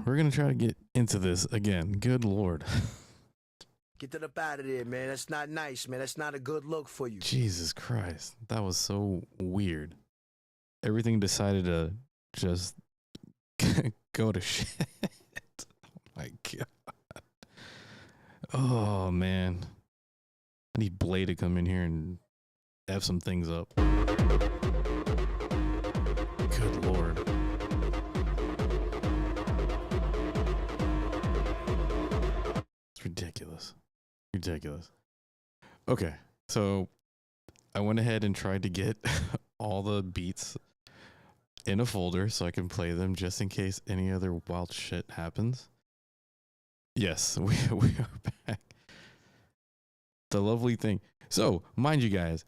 we're gonna try to get into this again. Good Lord. Get that up out of there, man. That's not nice, man. That's not a good look for you. Jesus Christ. That was so weird. Everything decided to just go to shit. Oh my God. Oh man. I need Blade to come in here and F some things up. Good Lord. It's ridiculous. Ridiculous. Okay, so I went ahead and tried to get all the beats in a folder so I can play them just in case any other wild shit happens. Yes, we are back. The lovely thing. So, mind you guys,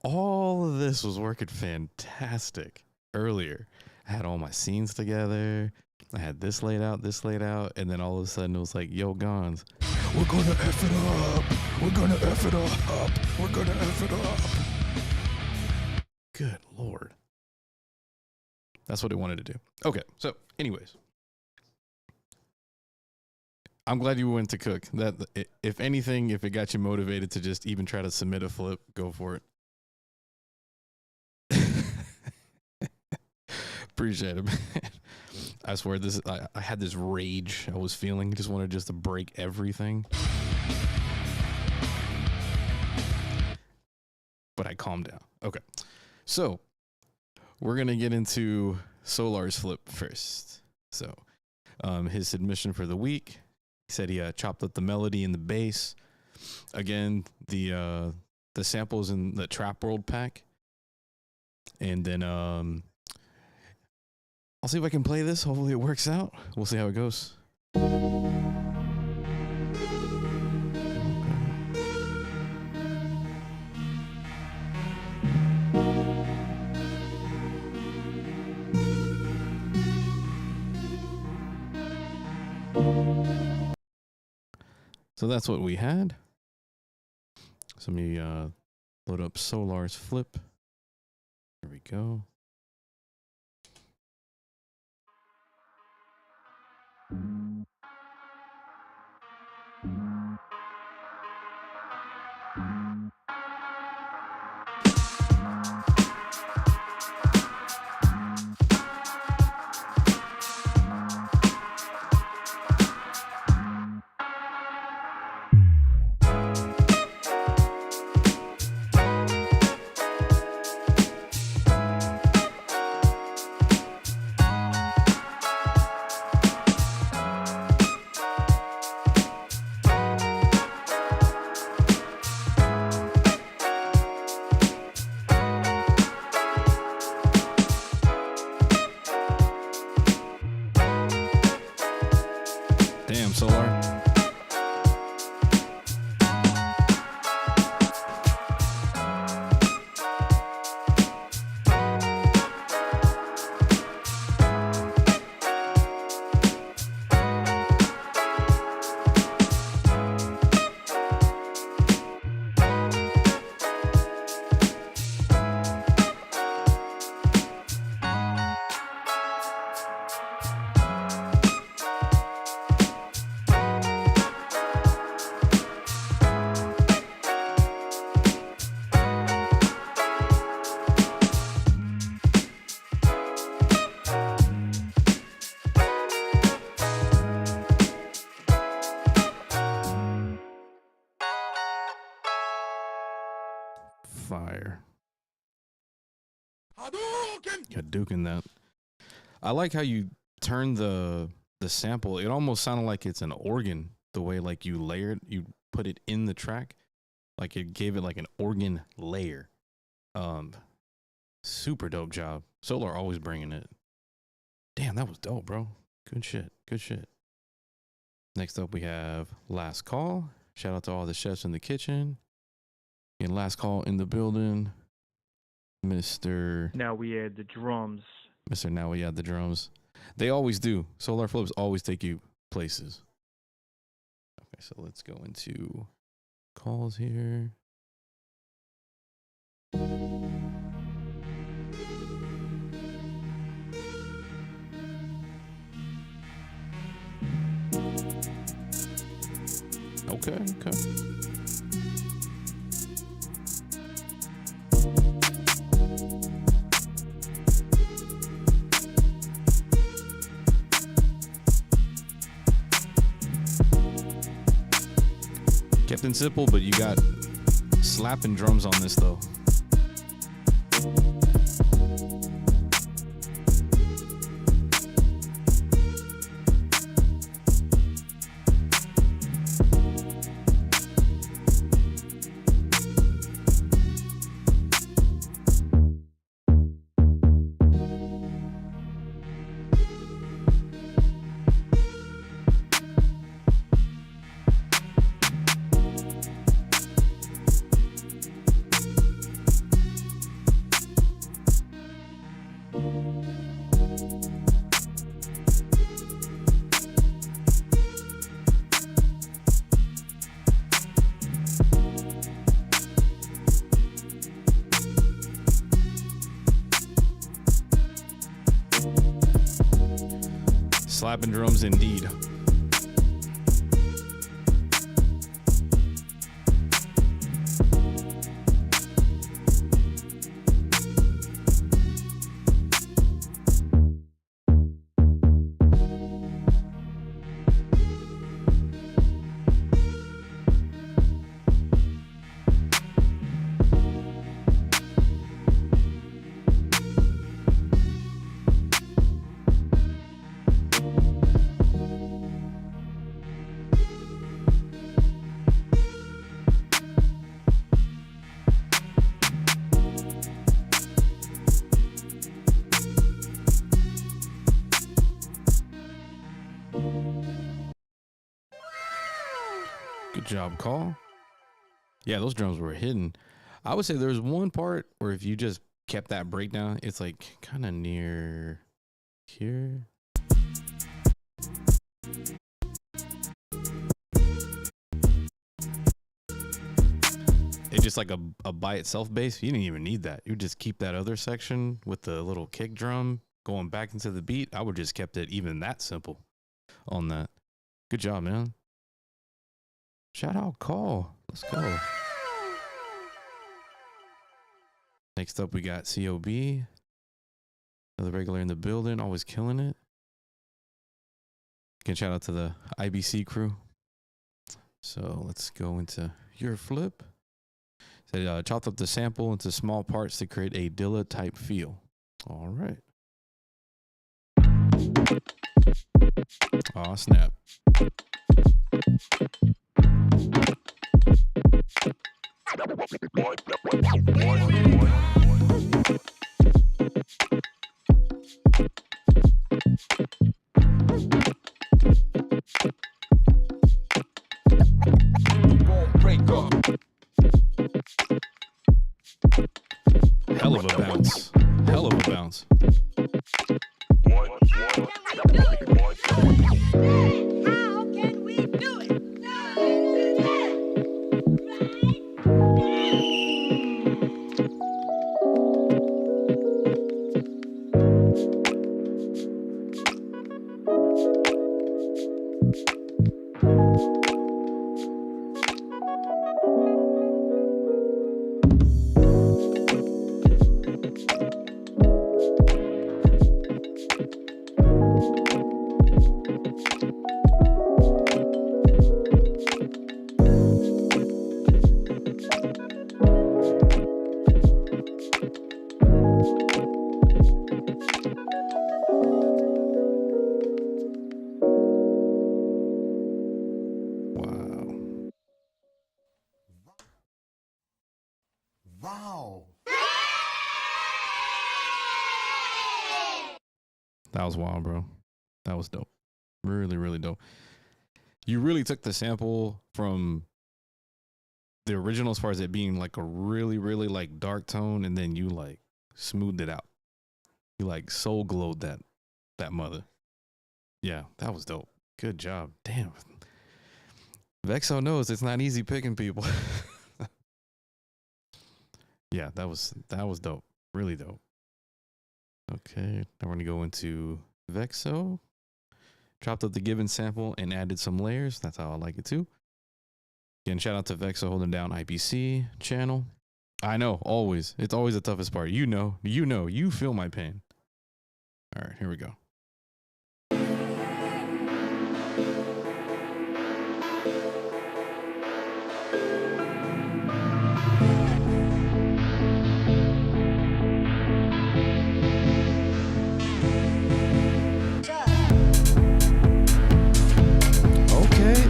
all of this was working fantastic earlier. I had all my scenes together. I had this laid out, and then all of a sudden it was like, yo, Gonz, we're gonna F it up. We're gonna F it up. We're gonna F it up. Good Lord. That's what it wanted to do. Okay, so anyways. I'm glad you went to cook. That, if anything, if it got you motivated to just even try to submit a flip, go for it. Appreciate it, man. I swear, I had this rage I was feeling. I just wanted just to break everything. But I calmed down. Okay. So, we're going to get into Solar's flip first. So, his submission for the week. He said he chopped up the melody and the bass. Again, the samples in the Trap World pack. And then I'll see if I can play this. Hopefully it works out. We'll see how it goes. So that's what we had. So let me load up Solar's flip. There we go. Damn, Solar. Fire. Hadouken that. I like how you turn the sample. It almost sounded like it's an organ. The way like you put it in the track, like it gave it like an organ layer. Super dope job. Solar always bringing it. Damn, that was dope, bro. Good shit. Good shit. Next up, we have Last Call. Shout out to all the chefs in the kitchen. And Last Call in the building. Mr. Now we add the drums. Mr. Now we add the drums. They always do. Solar flips always take you places. Okay, so let's go into calls here. Okay, okay. Kept it simple, but you got slapping drums on this though. Slapping drums indeed. Good job, Call. Yeah, those drums were hidden. I would say there's one part where if you just kept that breakdown, it's like kind of near here. It's just like a by itself bass. You didn't even need that. You just keep that other section with the little kick drum going back into the beat. I would just kept it even that simple on that. Good job, man. Shout out Call. Let's go. Next up, we got COB. Another regular in the building, always killing it. Again, shout out to the IBC crew. So let's go into your flip. So, chopped up the sample into small parts to create a Dilla type feel. All right. Aw, snap. Hell of a bounce. Hell of a bounce. How can we do it? Wow. That was wild, bro. That was dope. Really, really dope. You really took the sample from the original as far as it being like a really, really like dark tone, and then you like smoothed it out. You like soul glowed that mother. Yeah, that was dope. Good job. Damn. Vexo knows it's not easy picking people. Yeah, that was dope. Really dope. Okay, now we're gonna go into Vexo. Chopped up the given sample and added some layers. That's how I like it too. Again, shout out to Vexa holding down IPC channel. I know, always. It's always the toughest part. You feel my pain. All right, here we go.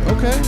Okay.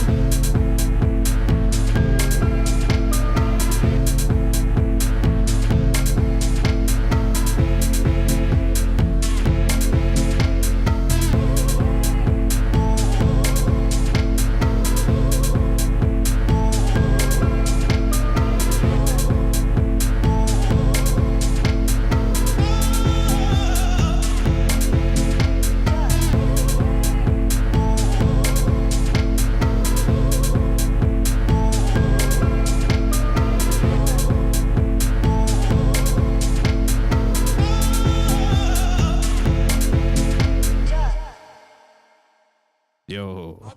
Yo.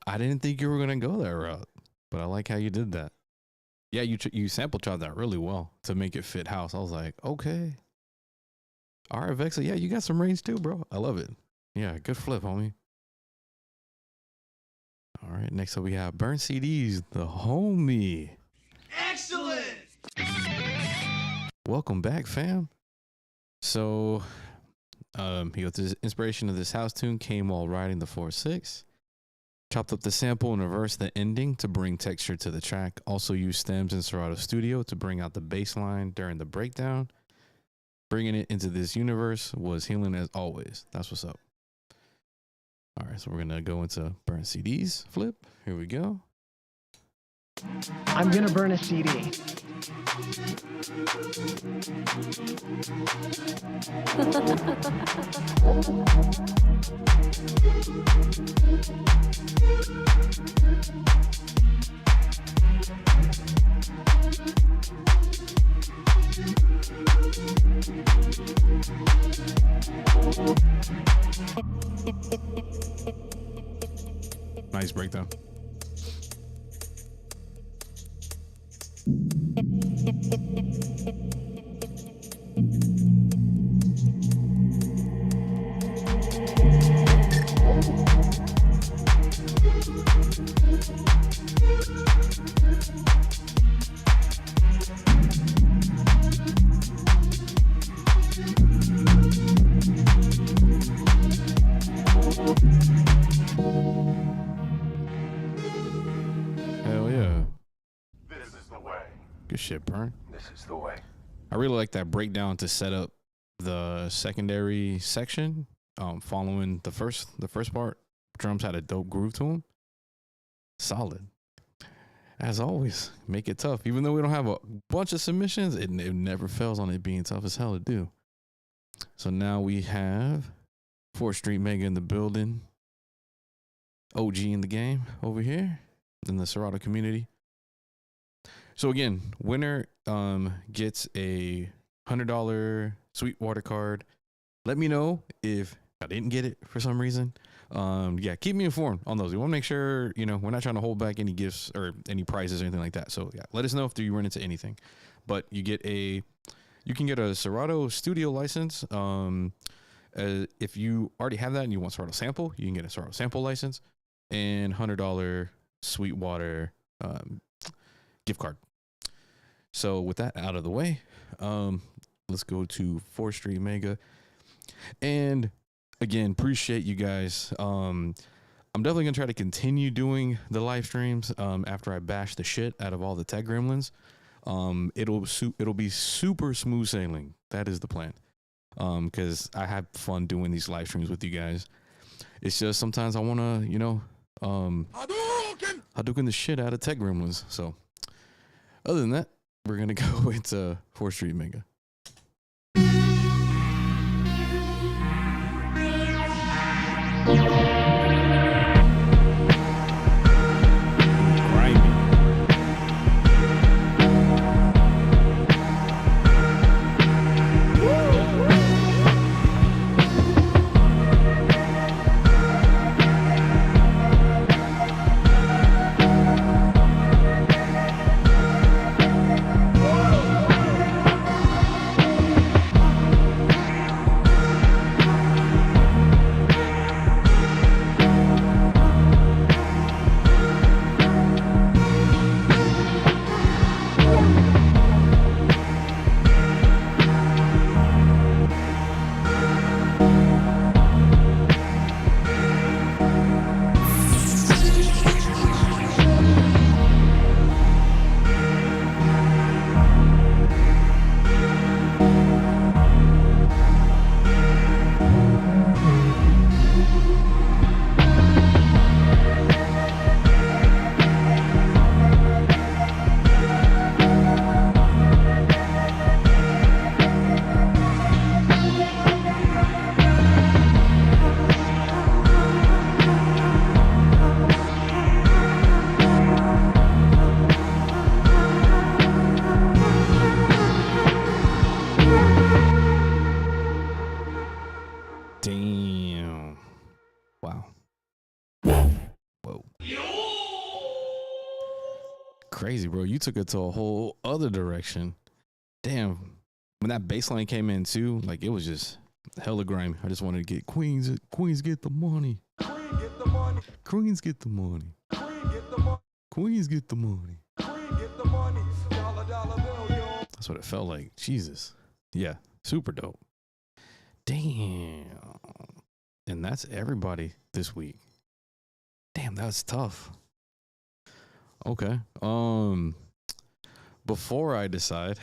I didn't think you were gonna go that route, but I like how you did that. Yeah, you sample chopped that really well to make it fit house. I was like, okay. All right, Vexa. Yeah, you got some range too, bro. I love it. Yeah, good flip, homie. All right, next up we have Burn CDs, the homie. Excellent. Welcome back, fam. So, he got this inspiration of this house tune came while riding the 4-6. Chopped up the sample and reversed the ending to bring texture to the track. Also used stems in Serato Studio to bring out the bass line during the breakdown. Bringing it into this universe was healing as always. That's what's up. All right, so we're gonna go into Burn CDs flip. Here we go. I'm gonna burn a CD. Nice breakdown. Hell yeah. This is the way. Good shit, Burn. This is the way. I really like that breakdown to set up the secondary section. Following the first part, drums had a dope groove to them. Solid. As always, make it tough. Even though we don't have a bunch of submissions, it never fails on it being tough as hell to do. So now we have 4th Street Mega in the building. OG in the game over here in the Serato community. So again, winner gets a $100 Sweetwater card. Let me know if I didn't get it for some reason. Yeah, keep me informed on those. We want to make sure, we're not trying to hold back any gifts or any prizes or anything like that. So yeah, let us know if you run into anything. But you can get a Serato Studio license. If you already have that and you want Serato sample, you can get a Serato sample license and $100 Sweetwater gift card. So with that out of the way, let's go to 4th Street Mega. And again, appreciate you guys. I'm definitely gonna try to continue doing the live streams after I bash the shit out of all the tech gremlins. It'll be super smooth sailing. That is the plan. Because I have fun doing these live streams with you guys. It's just sometimes I wanna, Hadouken the shit out of tech gremlins. So other than that, we're gonna go into 4th Street Mega. Crazy, bro. You took it to a whole other direction. Damn. When that bass line came in too, like it was just hella grimy. I just wanted to get Queens get the money. Queen get the money. Queens get the money. Queen get the money. Queens get the money. Queen get the money. Dollar bill, yo. That's what it felt like. Jesus. Yeah. Super dope. Damn. And that's everybody this week. Damn, that was tough. Okay. Before I decide,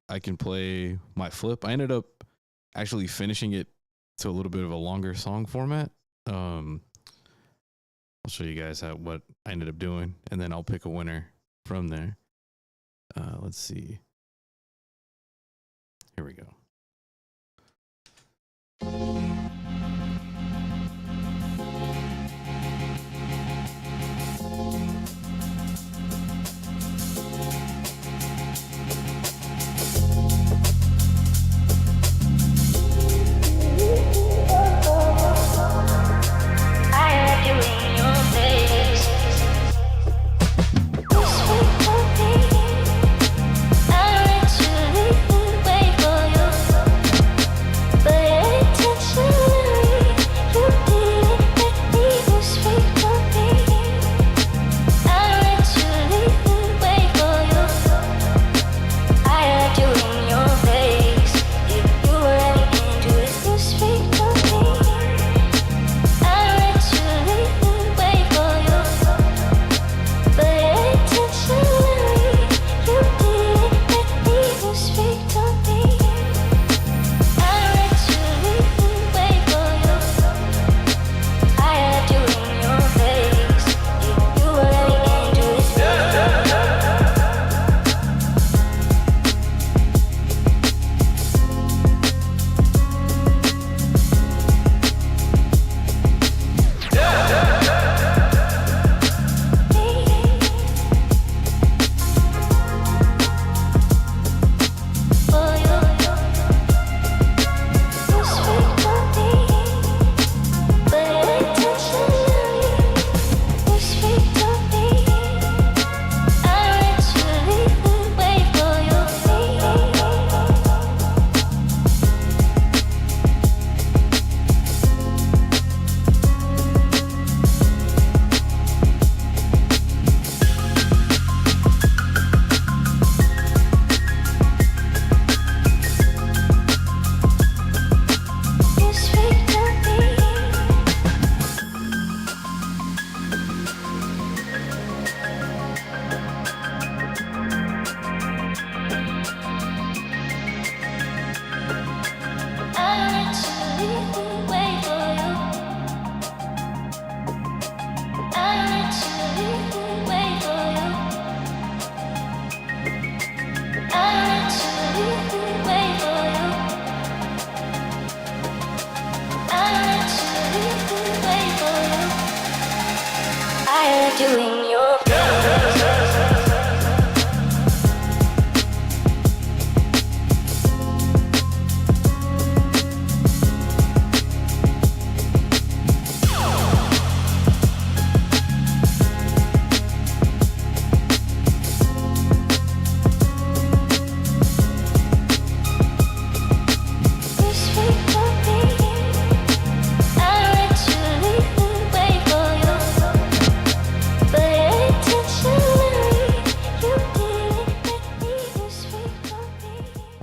I can play my flip. I ended up actually finishing it to a little bit of a longer song format. I'll show you guys what I ended up doing, and then I'll pick a winner from there. Let's see. Here we go. Doing your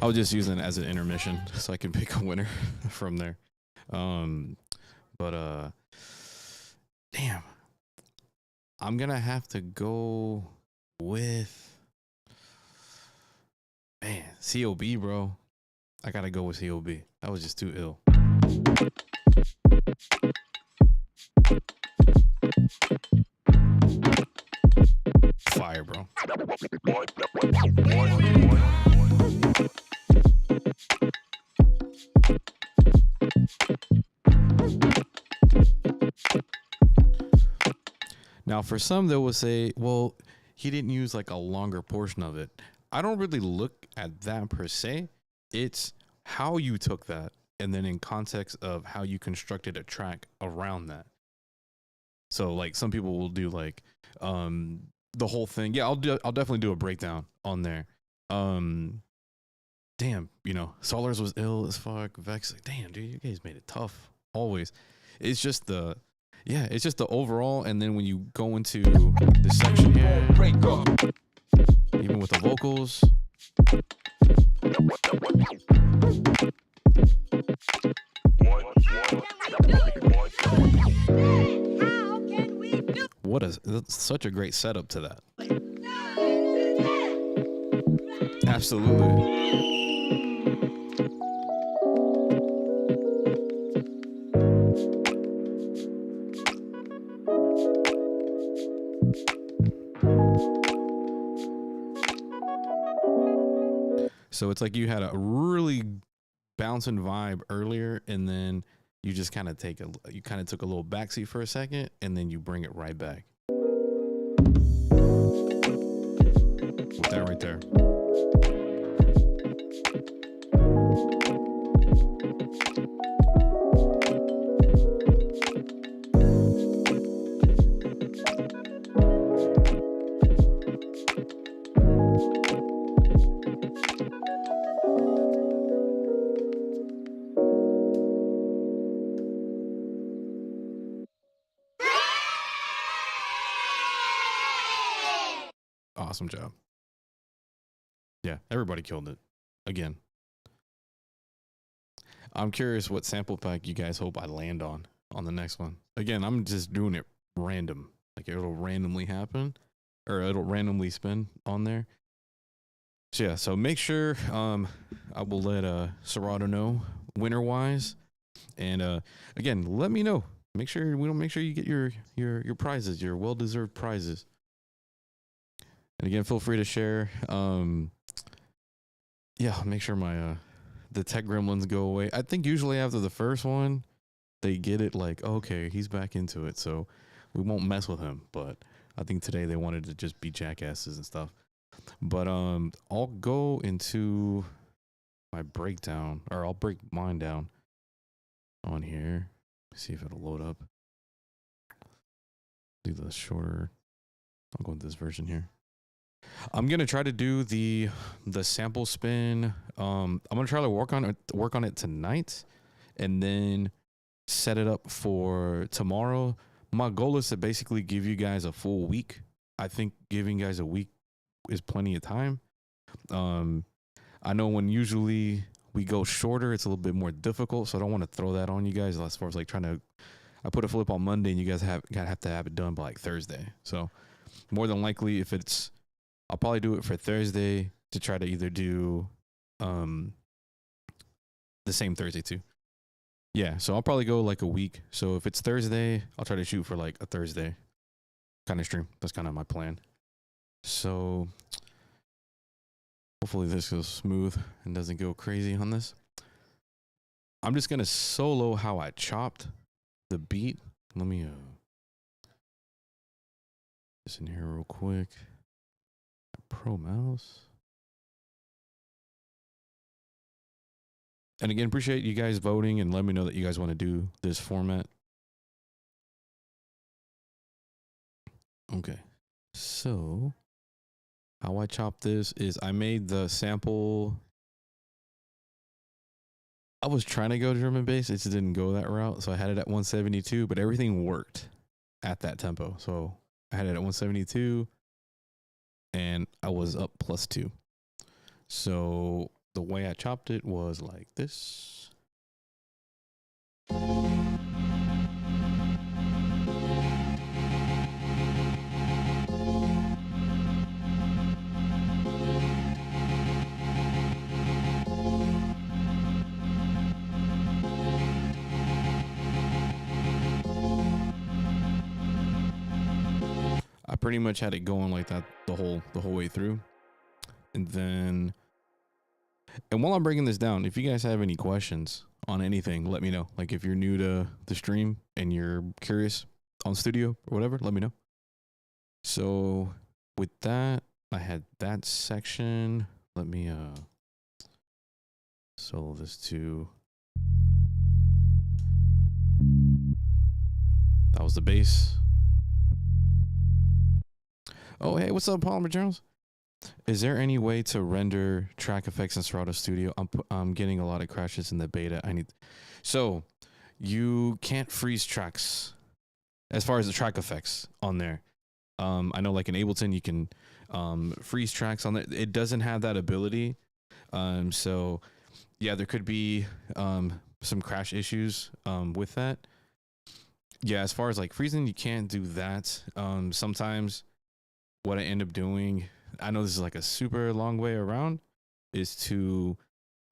I was just using it as an intermission so I can pick a winner from there. But damn. I'm gonna have to go with COB, bro. I gotta go with COB. That was just too ill. Fire, bro. Now, for some, they will say, well, he didn't use like a longer portion of it. I don't really look at that per se. It's how you took that and then in context of how you constructed a track around that. So like some people will do like the whole thing. Yeah, I'll definitely do a breakdown on there. Damn, you know, Solars was ill as fuck. Vex, like, damn, dude, you guys made it tough. Always. It's just the overall, and then when you go into the section here, even with the vocals. How can we do That's such a great setup to that. it? Absolutely. So it's like you had a really bouncing vibe earlier, and then you just kind of took a little backseat for a second, and then you bring it right back. With that right there. Awesome job. Yeah, everybody killed it. Again. I'm curious what sample pack you guys hope I land on the next one. Again, I'm just doing it random. Like it'll randomly happen, or it'll randomly spin on there. So yeah, so make sure I will let Serato know winner wise. And again, let me know. Make sure you get your prizes, your well-deserved prizes. And again, feel free to share. Yeah, make sure my the tech gremlins go away. I think usually after the first one, they get it like, okay, he's back into it, so we won't mess with him. But I think today they wanted to just be jackasses and stuff. But I'll go into my breakdown, or I'll break mine down on here. See if it'll load up. Do the shorter. I'll go with this version here. I'm gonna try to do the sample spin. I'm gonna try to work on it tonight, and then set it up for tomorrow. My goal is to basically give you guys a full week. I think giving guys a week is plenty of time. I know when usually we go shorter, it's a little bit more difficult, so I don't want to throw that on you guys as far as like trying to. I put a flip on Monday, and you guys have to have it done by like Thursday. So more than likely, if it's I'll probably do it for Thursday to try to either do the same Thursday too. Yeah, so I'll probably go like a week. So if it's Thursday, I'll try to shoot for like a Thursday kind of stream. That's kind of my plan. So hopefully this goes smooth and doesn't go crazy on this. I'm just going to solo how I chopped the beat. Let me this in here real quick. Pro mouse. And again, appreciate you guys voting and let me know that you guys want to do this format. Okay. So how I chopped this is I made the sample. I was trying to go drum and bass. It just didn't go that route. So I had it at 172, but everything worked at that tempo. So I had it at 172. And I was up +2. So the way I chopped it was like this. I pretty much had it going like that the whole way through. And while I'm breaking this down, if you guys have any questions on anything, let me know. Like if you're new to the stream and you're curious on Studio or whatever, let me know. So with that, I had that section. Let me solo this too. That was the bass. Oh, hey, what's up, Polymer Jones? Is there any way to render track effects in Serato Studio? I'm getting a lot of crashes in the beta. So you can't freeze tracks as far as the track effects on there. I know like in Ableton you can freeze tracks on there. It doesn't have that ability. So yeah, there could be some crash issues with that. Yeah, as far as like freezing, you can't do that. Sometimes what I end up doing, I know this is like a super long way around, is to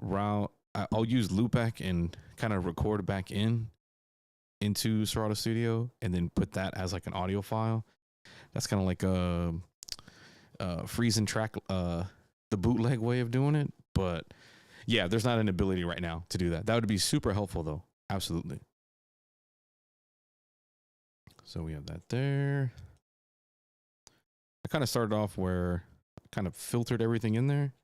I'll use loopback and kind of record back into Serato Studio and then put that as like an audio file. That's kind of like a freezing track, the bootleg way of doing it. But yeah, there's not an ability right now to do that. That would be super helpful though. Absolutely. So we have that there. I kind of started off where I kind of filtered everything in there.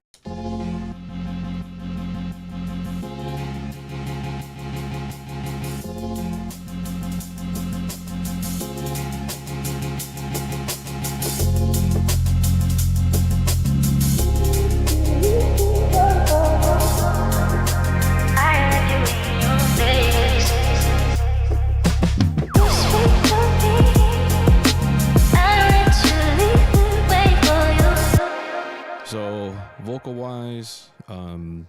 So vocal wise, went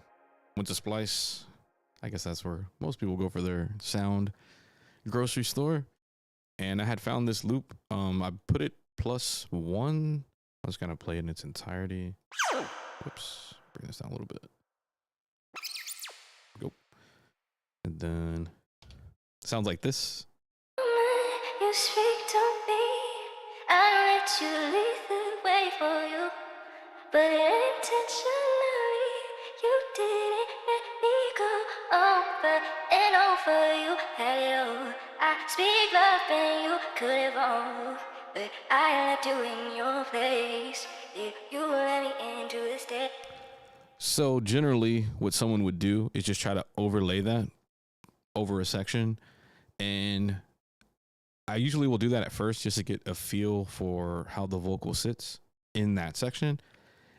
to Splice. I guess that's where most people go for their sound. Grocery store. And I had found this loop. I put it +1. I was gonna play it in its entirety. Whoops. Bring this down a little bit. Go. And then sounds like this. You speak to me, I let you lead the way for you, but intentionally you didn't let me go over and over. You had it all. I speak love and you could evolve, but I left you in your place. Did you let me into the state? So generally what someone would do is just try to overlay that over a section, and I usually will do that at first just to get a feel for how the vocal sits in that section.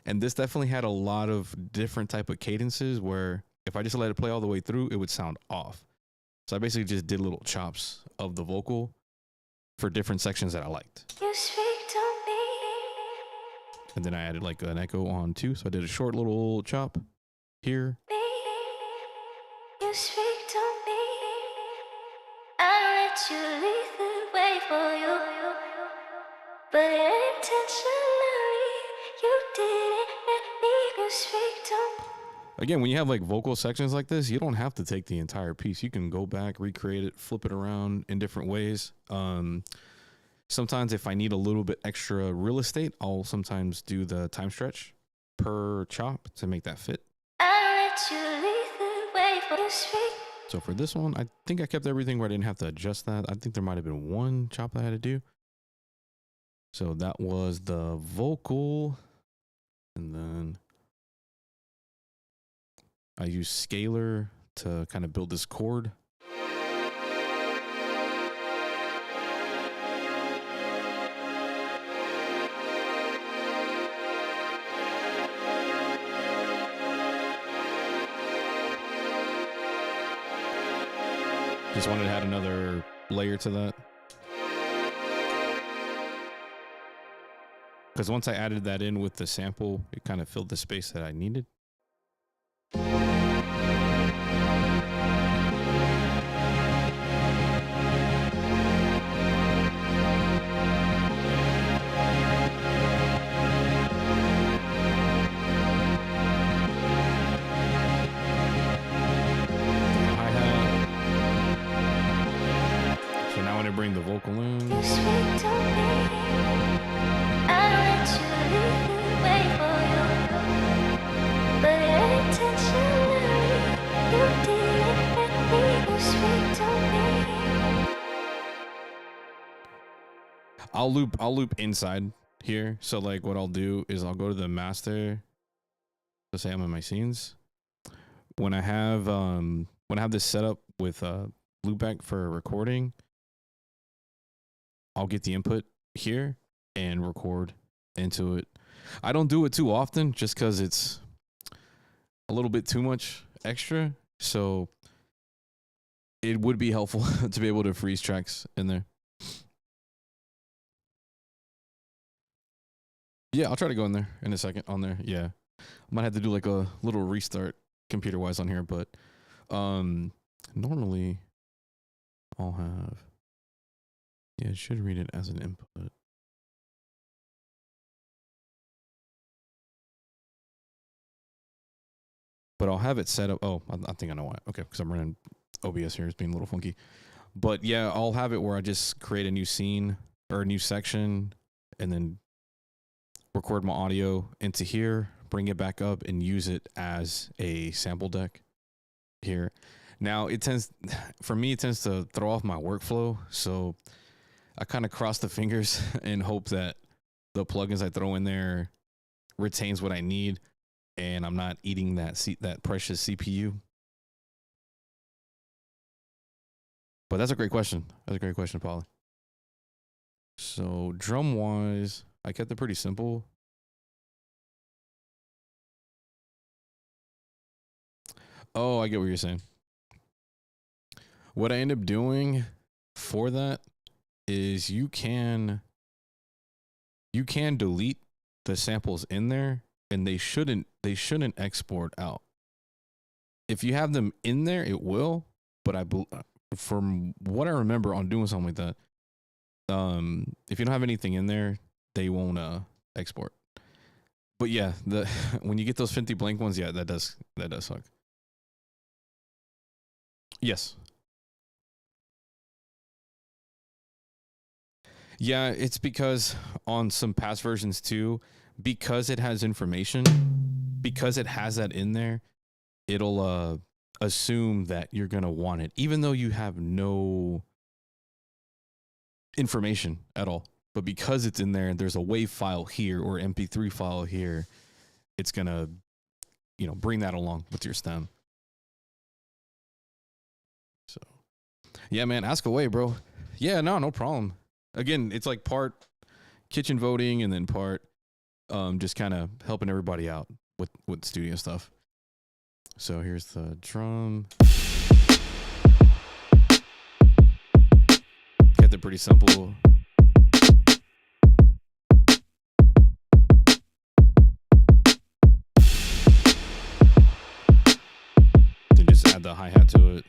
And this definitely had a lot of different type of cadences where if I just let it play all the way through, it would sound off. So I basically just did little chops of the vocal for different sections that I liked. You speak to me. And then I added like an echo on too. So I did a short little chop here. You speak to me. I let you lead the way for you, but intentionally you didn't let me. You speak to me. Again, when you have like vocal sections like this, you don't have to take the entire piece. You can go back, recreate it, flip it around in different ways. Sometimes if I need a little bit extra real estate, I'll sometimes do the time stretch per chop to make that fit. I let you lead the way for you speak. So for this one, I think I kept everything where I didn't have to adjust that. I think there might have been one chop I had to do. So that was the vocal. And then I use scalar to kind of build this chord. Just wanted to add another layer to that. Because once I added that in with the sample, it kind of filled the space that I needed. Bring the vocal in. You speak to me. I let you lead the way for you, but intentionally you didn't let me. You speak to me. I'll loop inside here. So like what I'll do is I'll go to the master. Let's say I'm in my scenes. When I have this set up with loopback for recording, I'll get the input here and record into it. I don't do it too often just because it's a little bit too much extra. So it would be helpful to be able to freeze tracks in there. Yeah, I'll try to go in there in a second on there. Yeah. I might have to do like a little restart computer wise on here, but normally I'll have, yeah, it should read it as an input. But I'll have it set up. Oh, I think I know why. Okay, because I'm running OBS here. It's being a little funky. But yeah, I'll have it where I just create a new scene or a new section and then record my audio into here, bring it back up, and use it as a sample deck here. Now, it tends to throw off my workflow. So I kind of cross the fingers and hope that the plugins I throw in there retains what I need and I'm not eating that precious CPU. But that's a great question. That's a great question, Polly. So drum wise, I kept it pretty simple. Oh, I get what you're saying. What I end up doing for that is you can delete the samples in there and they shouldn't export out. If you have them in there, it will, but from what I remember on doing something like that, if you don't have anything in there, they won't export. But yeah, when you get those 50 blank ones, yeah, that does suck. Yes. Yeah, it's because on some past versions too, because it has information, because it has that in there, it'll assume that you're going to want it, even though you have no information at all. But because it's in there and there's a WAV file here or MP3 file here, it's going to, bring that along with your stem. So, yeah, man, ask away, bro. Yeah, no problem. Again, it's like part kitchen voting and then part just kind of helping everybody out with studio stuff. So here's the drum. Kept it pretty simple. Then just add the hi-hat to it.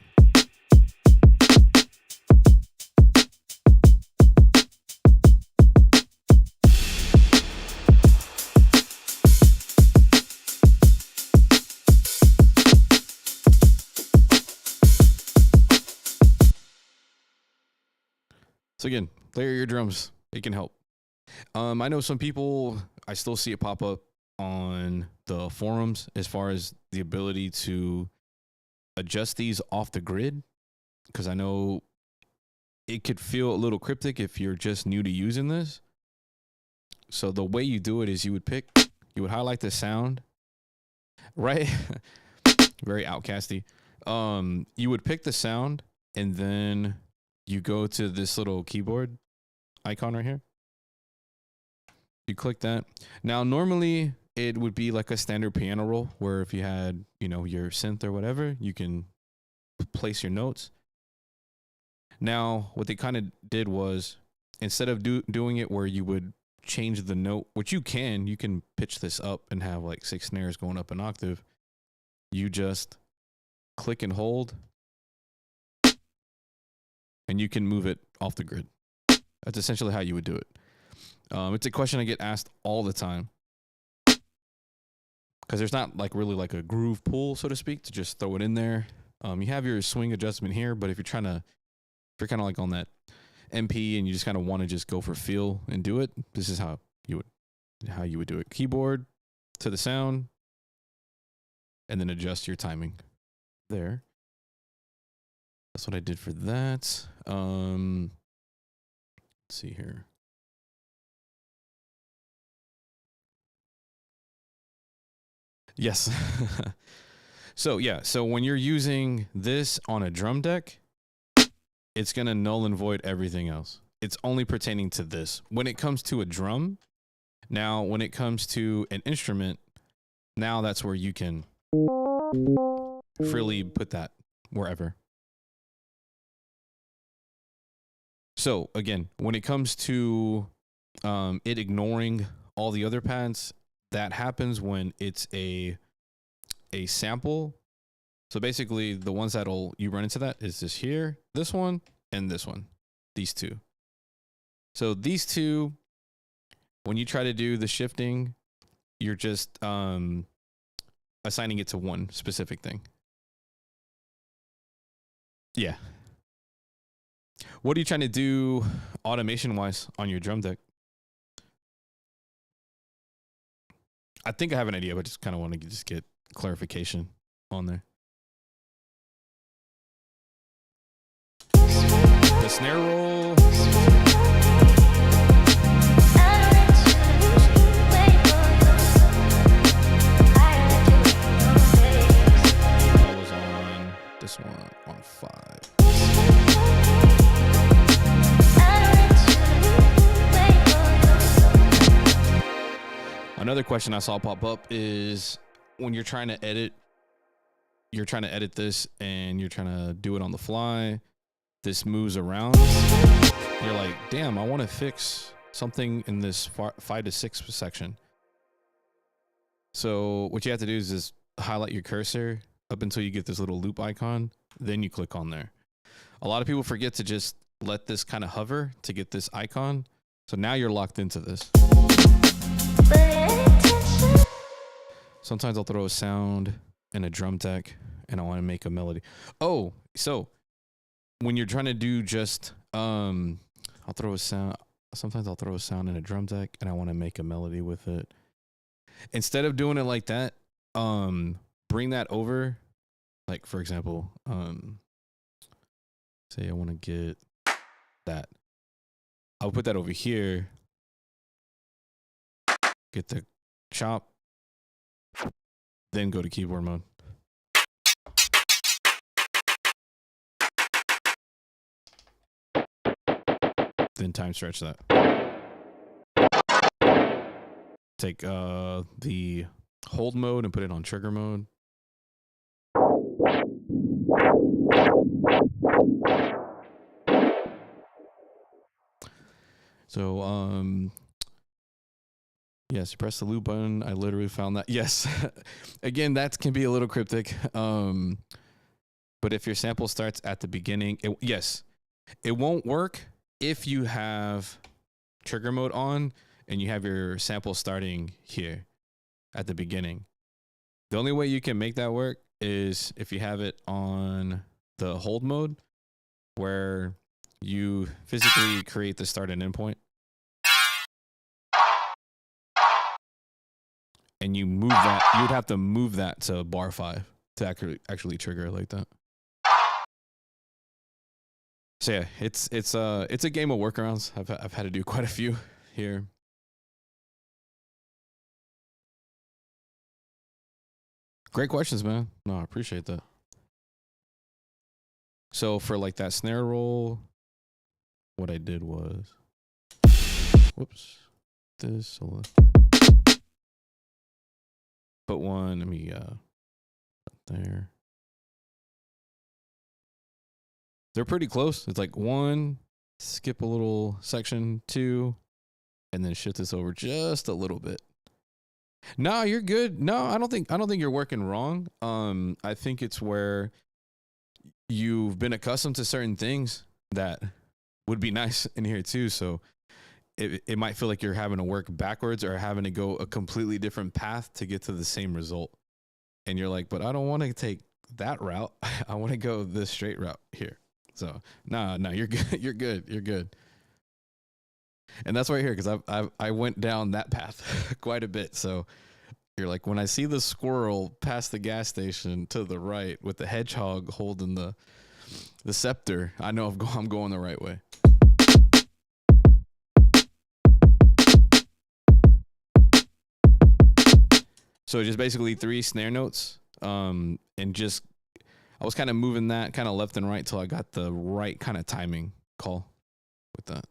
So again, layer your drums. It can help. I know some people, I still see it pop up on the forums as far as the ability to adjust these off the grid, because I know it could feel a little cryptic if you're just new to using this. So the way you do it is you would highlight the sound, right? Very outcasty. You would pick the sound and then you go to this little keyboard icon right here. You click that. Now, normally it would be like a standard piano roll where if you had, your synth or whatever, you can place your notes. Now, what they kind of did was instead of doing it where you would change the note, which you can pitch this up and have like 6 snares going up an octave. You just click and hold and you can move it off the grid. That's essentially how you would do it. It's a question I get asked all the time because there's not like really like a groove pull, so to speak, to just throw it in there. You have your swing adjustment here, but if you're kind of like on that MP and you just kind of want to just go for feel and do it, this is how you would do it. Keyboard to the sound and then adjust your timing there. That's what I did for that. Let's see here. Yes. So when you're using this on a drum deck, it's going to null and void everything else. It's only pertaining to this. When it comes to a drum, Now, when it comes to an instrument, now that's where you can freely put that wherever. So again, when it comes to it ignoring all the other pads, that happens when it's a sample. So basically the ones you run into that is this here, this one, and this one, these two. So these two, when you try to do the shifting, you're just assigning it to one specific thing. Yeah. What are you trying to do automation wise on your drum deck? I think I have an idea, but just kind of want to just get clarification on there. The snare roll. That was on this one on 5. Another question I saw pop up is when you're trying to edit this and you're trying to do it on the fly, this moves around. You're like, damn, I want to fix something in this 5 to 6 section. So what you have to do is just highlight your cursor up until you get this little loop icon. Then you click on there. A lot of people forget to just let this kind of hover to get this icon. So now you're locked into this. Sometimes I'll throw a sound in a drum deck and I want to make a melody. Oh, so when you're trying to do just, I'll throw a sound. Sometimes I'll throw a sound in a drum deck and I want to make a melody with it. Instead of doing it like that, bring that over. Like for example, say I want to get that. I'll put that over here. Get the chop. Then go to keyboard mode. Then time stretch that. Take the hold mode and put it on trigger mode. So yes, press the loop button. I literally found that. Yes. Again, that can be a little cryptic. But if your sample starts at the beginning, yes, it won't work if you have trigger mode on and you have your sample starting here at the beginning. The only way you can make that work is if you have it on the hold mode where you physically create the start and end point. And you move that, you would have to move that to bar 5 to actually trigger it like that. So yeah, it's a game of workarounds. I've had to do quite a few here. Great questions, man. No, I appreciate that. So for like that snare roll, what I did was, whoops, this. Put one. Let me there. They're pretty close. It's like 1, skip a little section, 2, and then shift this over just a little bit. No, you're good. No, I don't think you're working wrong. I think it's where you've been accustomed to certain things that would be nice in here too. So it might feel like you're having to work backwards or having to go a completely different path to get to the same result. And you're like, but I don't want to take that route. I want to go this straight route here. So no, you're good. You're good. You're good. And that's right here, because I went down that path quite a bit. So you're like, when I see the squirrel past the gas station to the right with the hedgehog holding the scepter, I know I'm going the right way. So just basically 3 snare notes, and just I was kind of moving that kind of left and right till I got the right kind of timing call with that.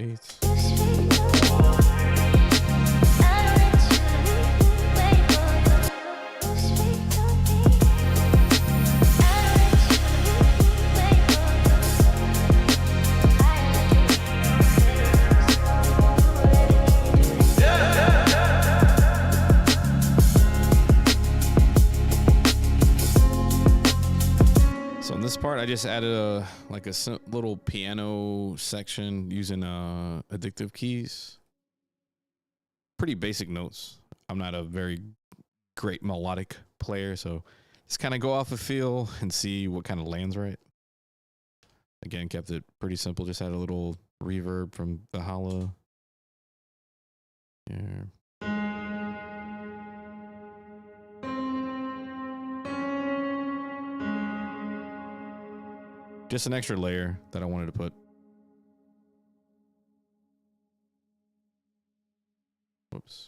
8. You speak to me. I don't let you leave me, wait for you. You speak to me. I don't let you leave me, wait for you. So in this part, I just added a little piano section using addictive keys. Pretty basic notes. I'm not a very great melodic player, so just kind of go off a feel and see what kind of lands right. Again, kept it pretty simple. Just had a little reverb from the holla. Yeah. Just an extra layer that I wanted to put. Whoops.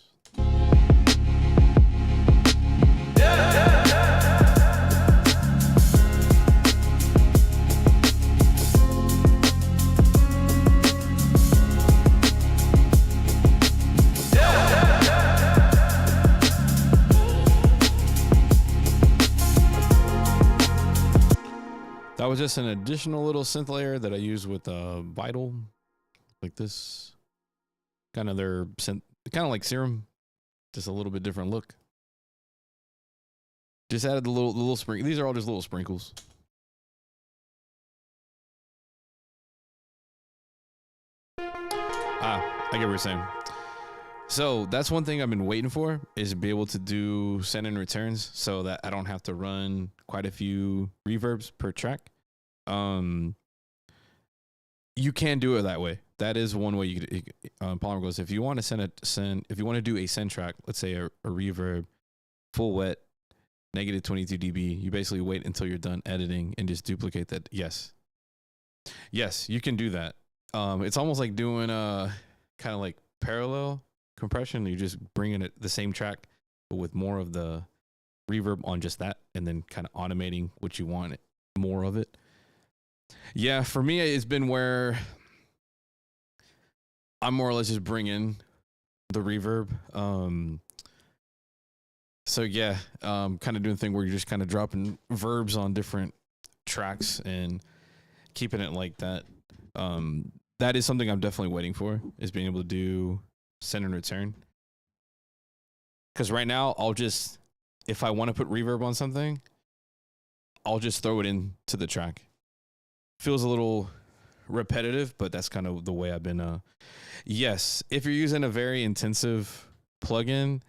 That was just an additional little synth layer that I use with Vital, like this. Kind of their synth, kind of like Serum, just a little bit different look. Just added the little sprinkle. These are all just little sprinkles. I get what you're saying. So that's one thing I've been waiting for, is to be able to do send and returns so that I don't have to run quite a few reverbs per track. You can do it that way. That is one way you could. Polymer goes, if you want to if you want to do a send track, let's say a reverb, full wet, negative 22 dB, you basically wait until you're done editing and just duplicate that. Yes, you can do that. It's almost like doing kind of like parallel compression. You're just bringing it the same track, but with more of the reverb on just that, and then kind of automating what you want more of it. Yeah, for me, it's been where I'm more or less just bringing the reverb. So yeah, kind of doing a thing where you're just kind of dropping verbs on different tracks and keeping it like that. That is something I'm definitely waiting for, is being able to do send and return. Because right now, I'll just, if I want to put reverb on something, I'll just throw it into the track. Feels a little repetitive, but that's kind of the way I've been. Yes, if you're using a very intensive plugin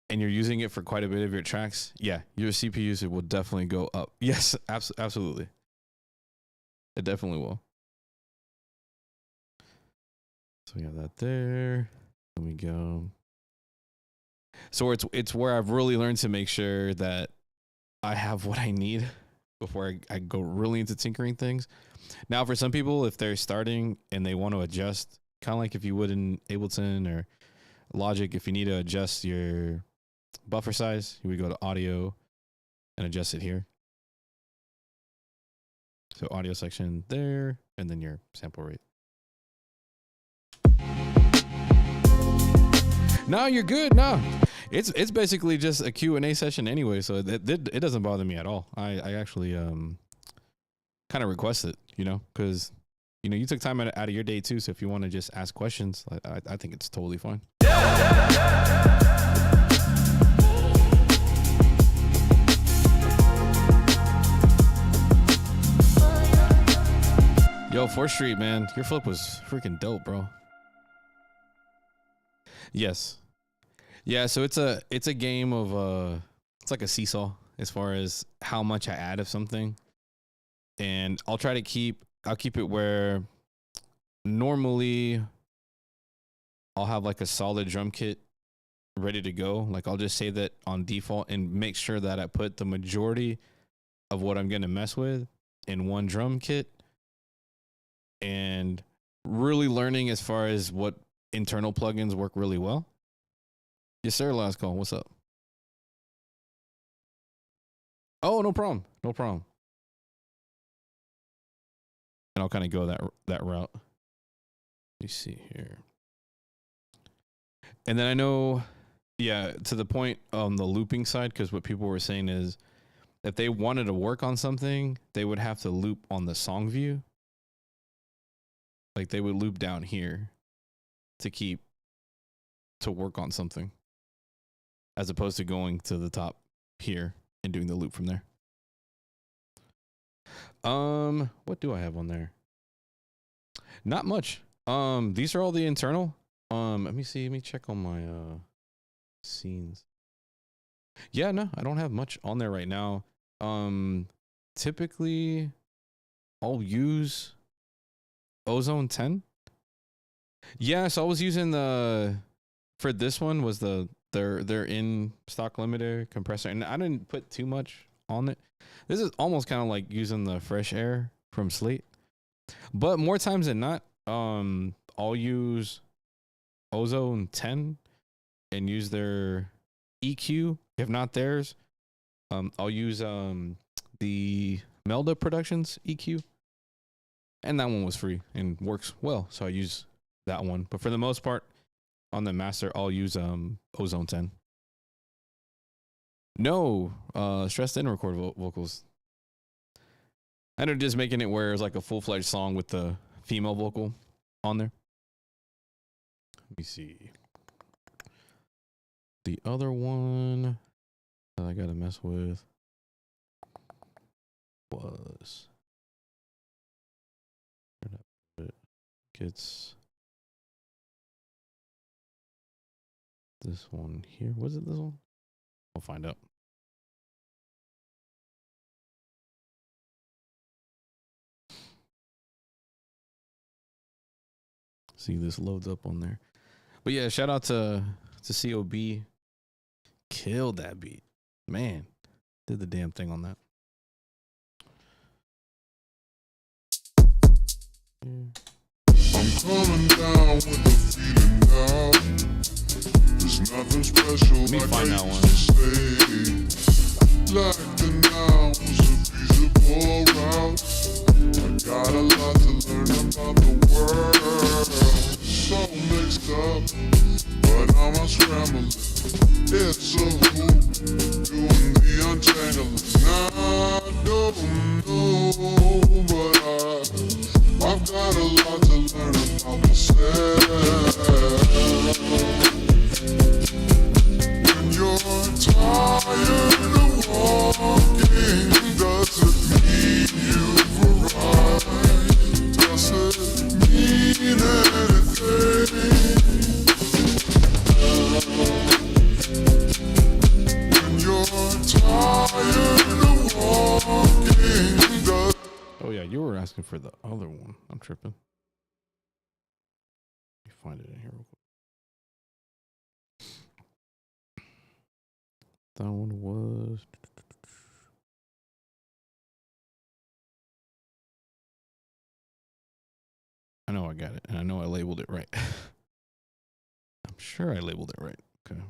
and you're using it for quite a bit of your tracks, yeah, your CPU usage will definitely go up. Yes, absolutely. It definitely will. So we have that there. Let me go. So it's where I've really learned to make sure that I have what I need before I go really into tinkering things. Now, for some people, if they're starting and they want to adjust, kind of like if you would in Ableton or Logic, if you need to adjust your buffer size, you would go to audio and adjust it here. So audio section there, and then your sample rate. No, you're good. No, it's basically just a Q&A session anyway, so it doesn't bother me at all. I actually kind of request it, because you took time out of your day too. So if you want to just ask questions, I think it's totally fine. Yo, 4th Street, man, your flip was freaking dope, bro. Yes. Yeah, so it's a game of it's like a seesaw as far as how much I add of something. And I'll keep it where normally I'll have like a solid drum kit ready to go. Like I'll just save that on default and make sure that I put the majority of what I'm going to mess with in one drum kit, and really learning as far as what internal plugins work really well. Yes, sir. Last call. What's up? Oh, no problem. No problem. And I'll kind of go that route. me see here. And then I know, yeah, to the point on the looping side, because what people were saying is if they wanted to work on something, they would have to loop on the song view. Like they would loop down here to work on something, as opposed to going to the top here and doing the loop from there. What do I have on there? Not much. These are all the internal. Let me see. Let me check on my scenes. Yeah, no, I don't have much on there right now. Typically I'll use Ozone 10. Yeah, so I was using for this one was their in stock limiter compressor, and I didn't put too much on it. This is almost kind of like using the fresh air from Slate, but more times than not, I'll use Ozone 10 and use their EQ. If not theirs, I'll use the Melda Productions EQ, and that one was free and works well, so I use that one. But for the most part, on the master, I'll use Ozone 10. No, stressed in record vocals. I ended up just making it where it's like a full-fledged song with the female vocal on there. Let me see. The other one that I gotta mess with was it's this one here. Was it this one? We'll find out. See, this loads up on there. But yeah, shout out to COB. Killed that beat. Man, did the damn thing on that. I'm coming down with the feeling now. There's nothing special. Let me find that one. Like the now was a feasible route. I got a lot to learn about the world. So mixed up, but I'm unscrambling. It's a hoop, doing the untangling. I don't know, but I've got a lot to learn about myself. When you're tired of walking, doesn't mean you've arrived. Doesn't mean anything. When you're tired of walking, Oh yeah, you were asking for the other one. I'm tripping. Let me find it in here real quick. That one was. I know I got it, and I know I labeled it right. I'm sure I labeled it right. Okay.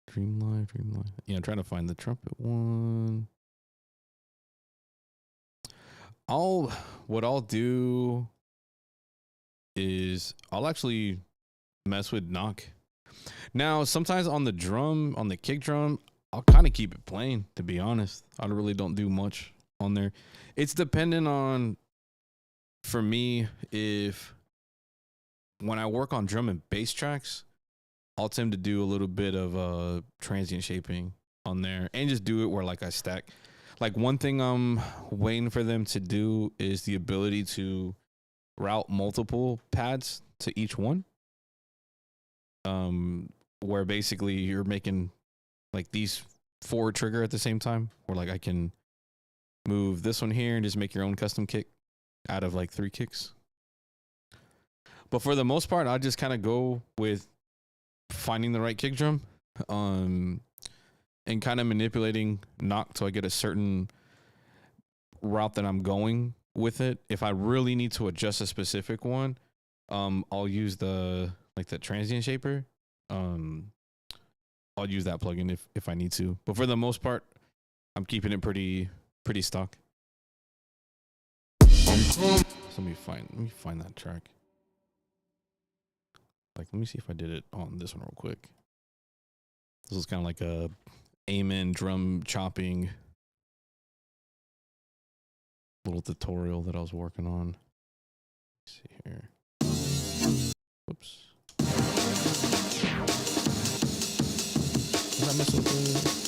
Dream Live. Yeah, I'm trying to find the trumpet one. What I'll do is I'll actually mess with knock. Now, sometimes on the drum, on the kick drum, I'll kind of keep it plain, to be honest. I really don't do much on there. It's dependent on, for me, if when I work on drum and bass tracks, I'll tend to do a little bit of transient shaping on there and just do it where like I stack. Like one thing I'm waiting for them to do is the ability to route multiple pads to each one. Where basically you're making like these forward trigger at the same time, or like I can move this one here and just make your own custom kick out of like 3 kicks. But for the most part, I just kind of go with finding the right kick drum, and kind of manipulating knock till I get a certain route that I'm going with it. If I really need to adjust a specific one, I'll use the transient shaper. I'll use that plugin if I need to. But for the most part, I'm keeping it pretty stock. I'm So let me find that track. Like, let me see if I did it on this one real quick. This was kind of like a amen drum chopping little tutorial that I was working on. Let's see here. Whoops. Did I mess with the...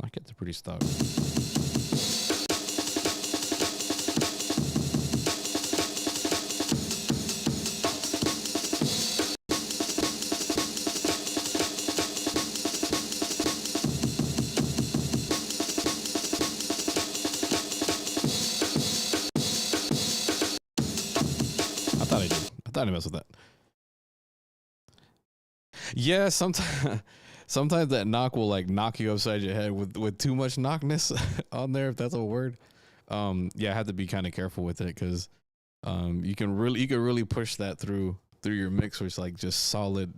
I get the pretty stock. I thought I messed with that. Yeah, sometimes that knock will like knock you upside your head with too much knockness on there, if that's a word. Yeah, I had to be kind of careful with it because you can really push that through your mix, where it's like just solid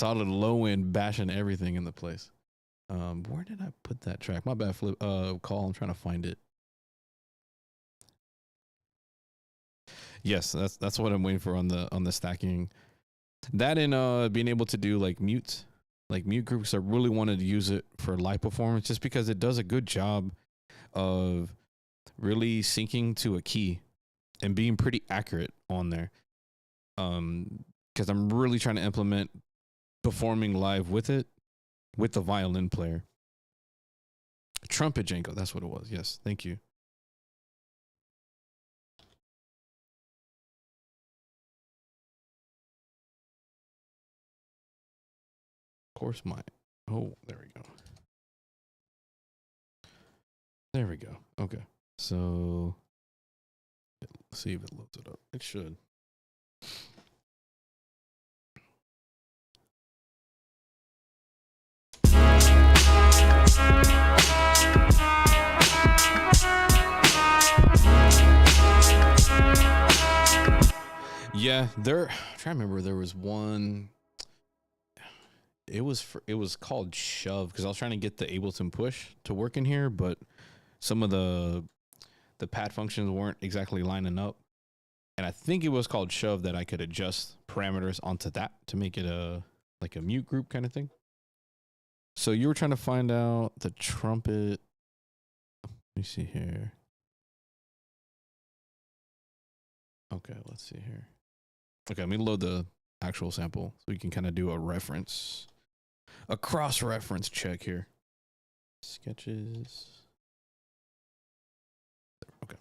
low end bashing everything in the place. Where did I put that track? My bad, Flip. Call. I'm trying to find it. Yes, that's what I'm waiting for on the stacking. That and being able to do like mute groups. I really wanted to use it for live performance just because it does a good job of really syncing to a key and being pretty accurate on there. Because I'm really trying to implement performing live with it with the violin player. Trumpet Janko, that's what it was. Yes, thank you. Course my there we go. There we go. Okay, so let's see if it loads it up. It should. Yeah, I'm trying to remember. There was one. It was called Shove because I was trying to get the Ableton Push to work in here, but some of the pad functions weren't exactly lining up, and I think it was called Shove that I could adjust parameters onto that to make it like a mute group kind of thing. So you were trying to find out the trumpet. Let me see here. Okay, let's see here. Okay, let me load the actual sample so we can kind of do a cross-reference check here. Sketches. Okay.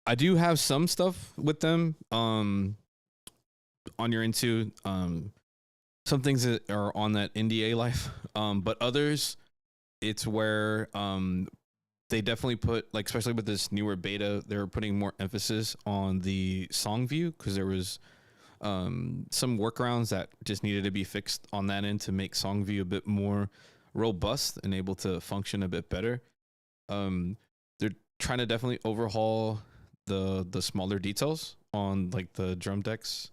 I do have some stuff with them on your Into some things that are on that NDA life, but others it's where they definitely put, like, especially with this newer beta, they're putting more emphasis on the song view because there was some workarounds that just needed to be fixed on that end to make song view a bit more robust and able to function a bit better. They're trying to definitely overhaul the smaller details on like the drum decks,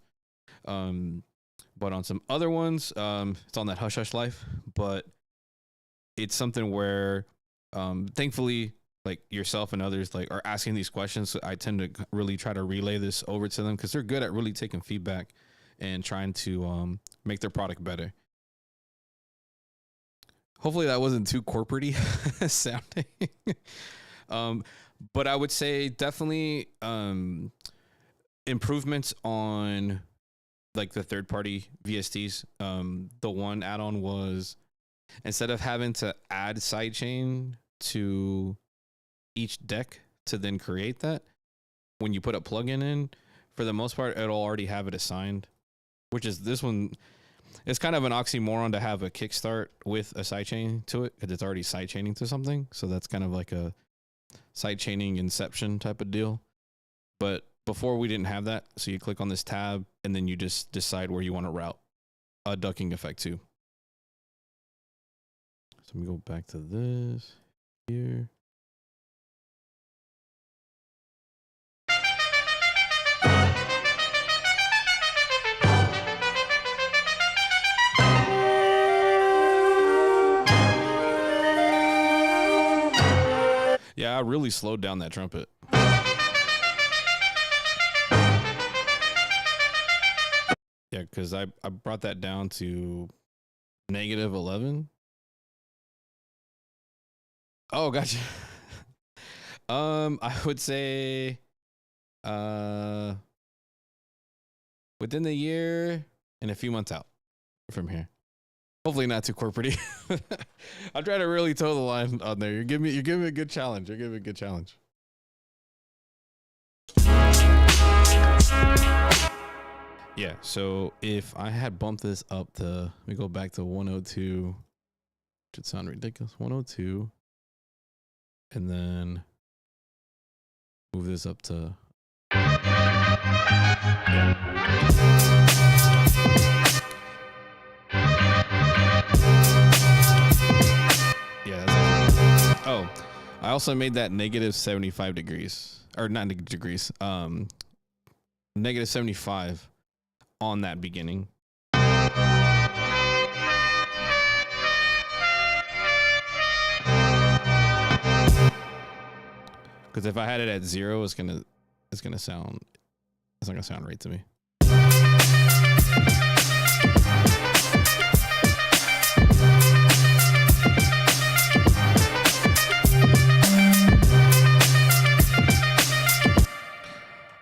but on some other ones it's on that hush hush life, but it's something where thankfully like yourself and others like are asking these questions, so I tend to really try to relay this over to them because they're good at really taking feedback and trying to make their product better. Hopefully that wasn't too corporate-y sounding. But I would say definitely improvements on like the third-party VSTs. The one add-on was instead of having to add sidechain to each deck to then create that, when you put a plugin in, for the most part, it'll already have it assigned, which is this one. It's kind of an oxymoron to have a kickstart with a sidechain to it because it's already sidechaining to something. So that's kind of like a sidechaining inception type of deal. But before we didn't have that. So you click on this tab and then you just decide where you want to route a ducking effect to. So let me go back to this here. Yeah, I really slowed down that trumpet. Yeah, because I brought that down to -11. Oh, gotcha. I would say within the year and a few months out from here. Hopefully not too corporate-y. I'm trying to really toe the line on there. You're giving me a good challenge. You're giving me a good challenge. Yeah, so if I had bumped this up to, let me go back to 102. Should sound ridiculous. 102. And then move this up to, yeah. Yeah. Oh, I also made that -75 degrees, or not degrees, -75 on that beginning. Because if I had it at 0, it's not gonna sound right to me.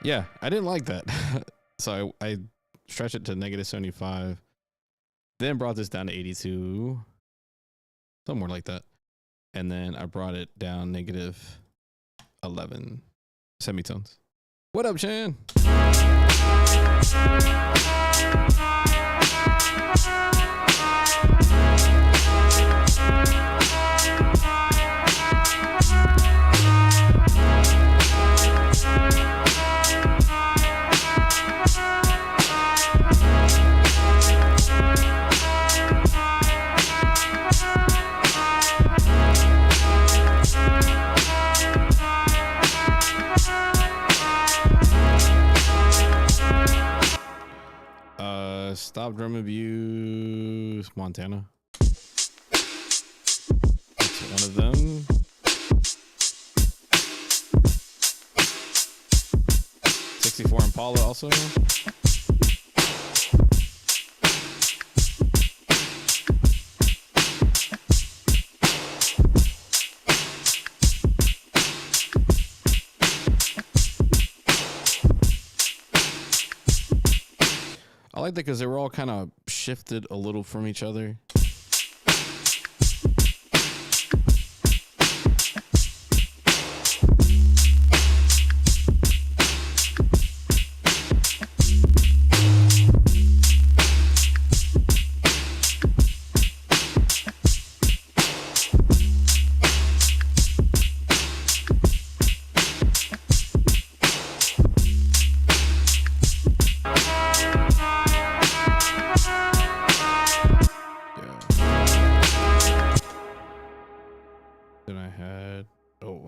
Yeah, I didn't like that. So I stretched it to -75, then brought this down to 82, somewhere like that. And then I brought it down -11 semitones. What up, Chan? Stop drum abuse, Montana. That's one of them. '64 Impala also. I like that because they were all kind of shifted a little from each other.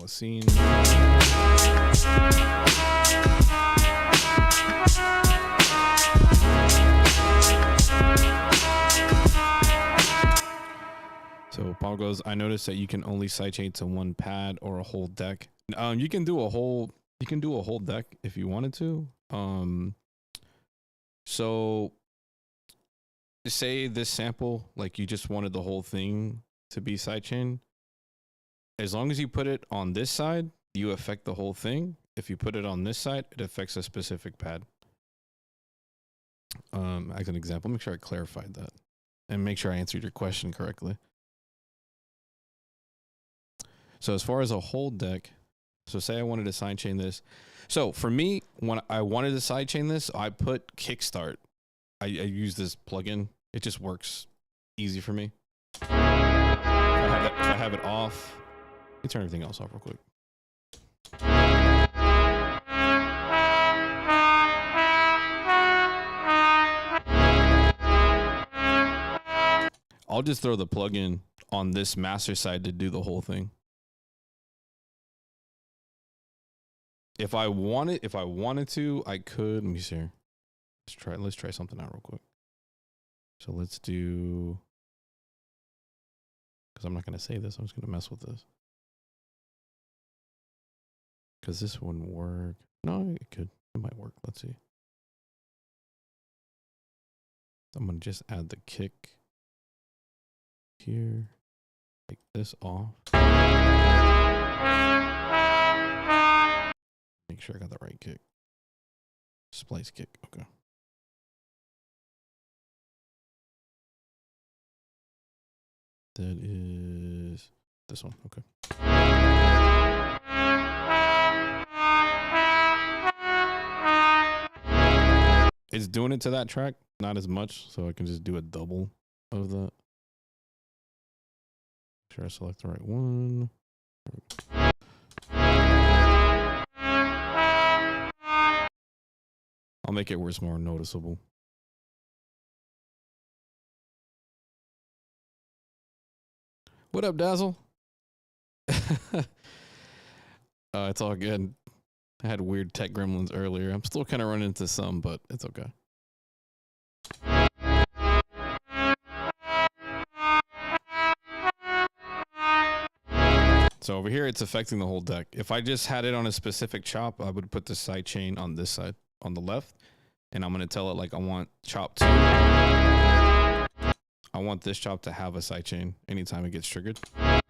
Scene. So Paul goes, I noticed that you can only sidechain to one pad or a whole deck. You can do a whole deck if you wanted to. So say this sample, like you just wanted the whole thing to be sidechain. As long as you put it on this side, you affect the whole thing. If you put it on this side, it affects a specific pad. As an example, make sure I clarified that and make sure I answered your question correctly. So as far as a whole deck, so say I wanted to sidechain this. So for me, when I wanted to sidechain this, I put Kickstart. I use this plugin. It just works easy for me. If I have it off, let me turn everything else off real quick. I'll just throw the plugin on this master side to do the whole thing. If I wanted to, I could. Let me see here. Let's try something out real quick. So let's do, because I'm not gonna say this, I'm just gonna mess with this. Because this wouldn't work. No, it could. It might work. Let's see. I'm gonna just add the kick here. Take this off. Make sure I got the right kick. Splice kick. Okay. That is this one. Okay. It's doing it to that track, not as much, so I can just do a double of that. Make sure I select the right one. I'll make it where it's more noticeable. What up, Dazzle? It's all good. I had weird tech gremlins earlier. I'm still kind of running into some, but it's okay. So over here, it's affecting the whole deck. If I just had it on a specific chop, I would put the side chain on this side, on the left. And I'm going to tell it like I want chop 2. I want this chop to have a side chain anytime it gets triggered. Turn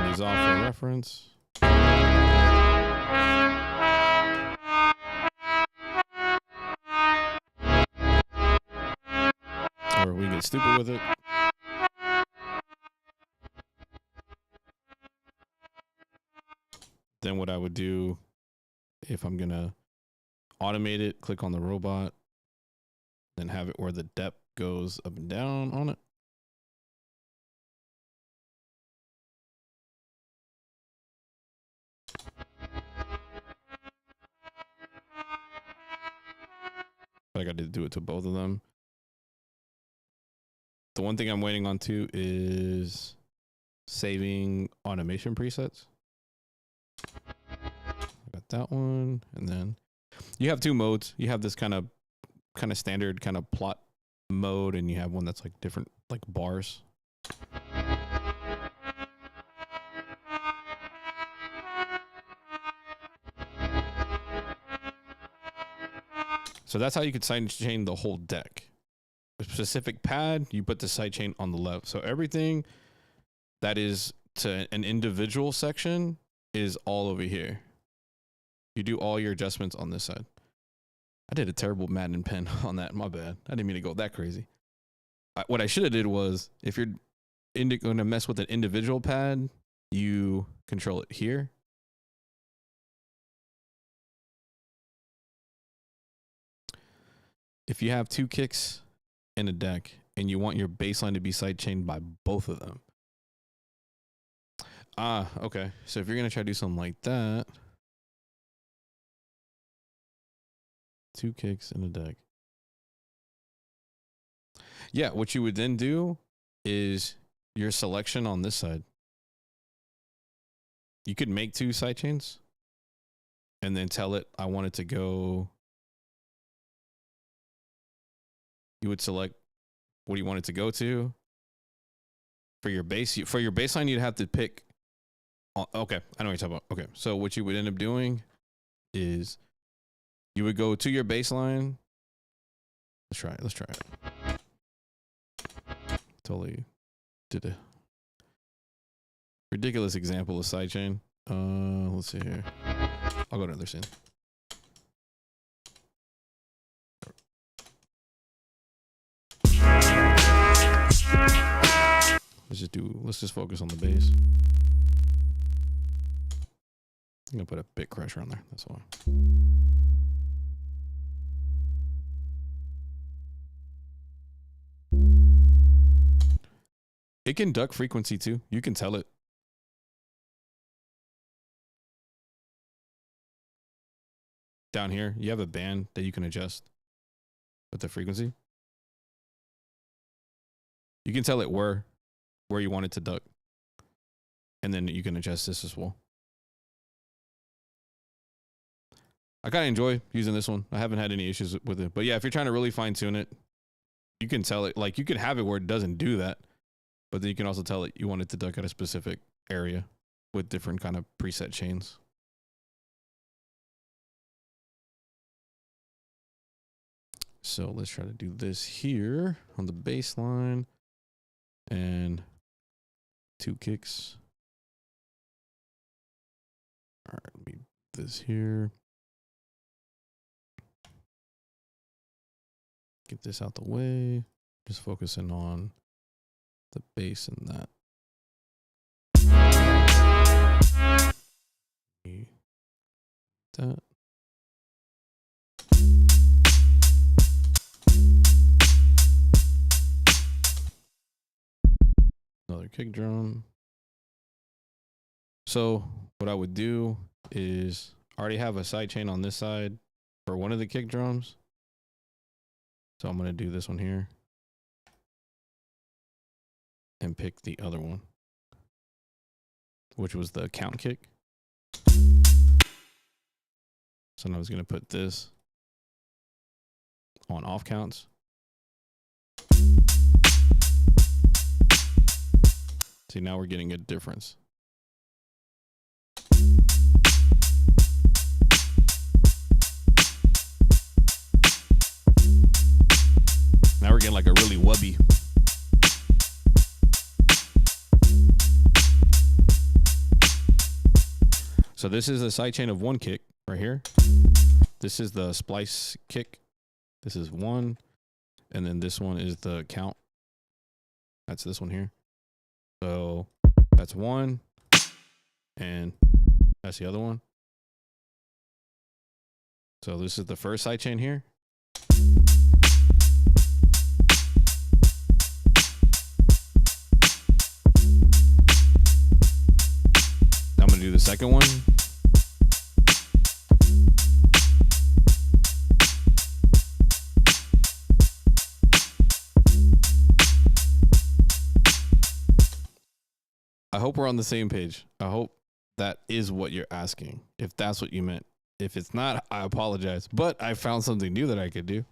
these off for reference. Or we get stupid with it. Then what I would do, if I'm going to automate it, click on the robot, then have it where the depth goes up and down on it. But I got to do it to both of them. The one thing I'm waiting on too is saving automation presets. I got that one, and then you have 2 modes. You have this kind of standard kind of plot mode, and you have one that's like different, like bars. So that's how you could sidechain the whole deck. A specific pad, you put the sidechain on the left. So everything that is to an individual section is all over here. You do all your adjustments on this side. I did a terrible Madden pen on that. My bad. I didn't mean to go that crazy. What I should have did was, if you're going to mess with an individual pad, you control it here. If you have 2 kicks in a deck and you want your baseline to be sidechained by both of them. Okay. So if you're going to try to do something like that, 2 kicks in a deck. Yeah, what you would then do is your selection on this side. You could make 2 sidechains and then tell it I want it to go. You would select what do you want it to go to. For your base, for your baseline, you'd have to pick. Okay, I know what you're talking about. Okay, so what you would end up doing is you would go to your baseline. Let's try it. Let's try it. Totally did a ridiculous example of sidechain. Let's see here. I'll go to another scene. Let's just focus on the base. I'm gonna put a bit crusher on there. That's why. It can duck frequency too. You can tell it. down here, you have a band that you can adjust with the frequency. You can tell it where you want it to duck. And then you can adjust this as well. I kind of enjoy using this one. I haven't had any issues with it. But yeah, if you're trying to really fine tune it, you can tell it, like you can have it where it doesn't do that. But then you can also tell it you want it to duck at a specific area with different kind of preset chains. So let's try to do this here on the bass line and 2 kicks. All right, let me do this here. Get this out the way. Just focusing on the bass and that. That. Another kick drum. So what I would do is I already have a side chain on this side for one of the kick drums. So I'm going to do this one here and pick the other one, which was the count kick. So now I was going to put this on off counts. See, now we're getting a difference. Now we're getting like a really wubby. So this is a sidechain of 1 kick right here. This is the splice kick. This is 1. And then this one is the count. That's this one here. So that's 1. And that's the other one. So this is the first sidechain here. I'm going to do the second one. I hope we're on the same page. I hope that is what you're asking. If that's what you meant. If it's not, I apologize. But I found something new that I could do.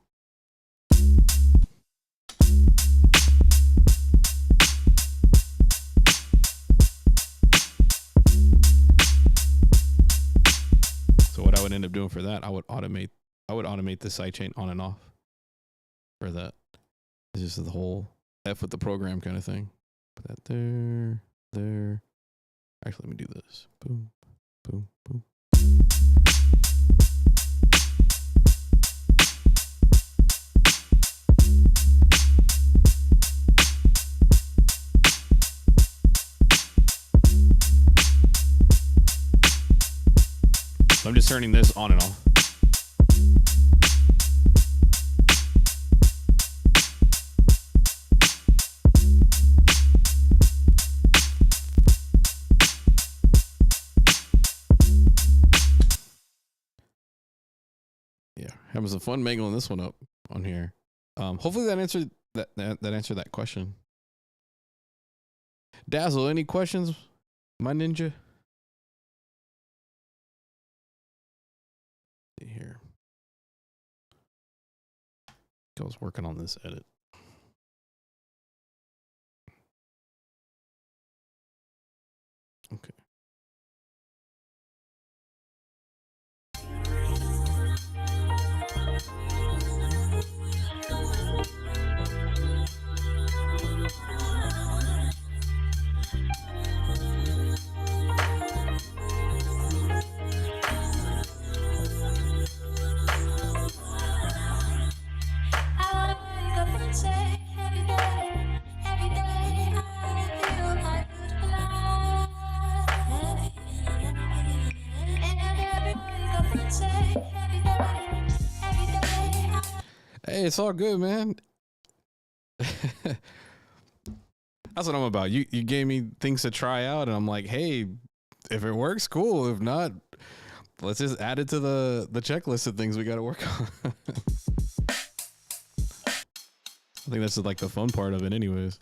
So what I would end up doing for that, I would automate the sidechain on and off for that. It's just the whole F with the program kind of thing. Put that there. There. Actually, let me do this. Boom, boom, boom. So I'm just turning this on and off. Having some fun mangling this one up on here. Hopefully that answered that answered that question. Dazzle, any questions, my ninja? Here. I was working on this edit. Okay. Hey, it's all good, man. That's what I'm about. You gave me things to try out, and I'm like, hey, if it works, cool. If not, let's just add it to the checklist of things we got to work on. I think that's just like the fun part of it anyways.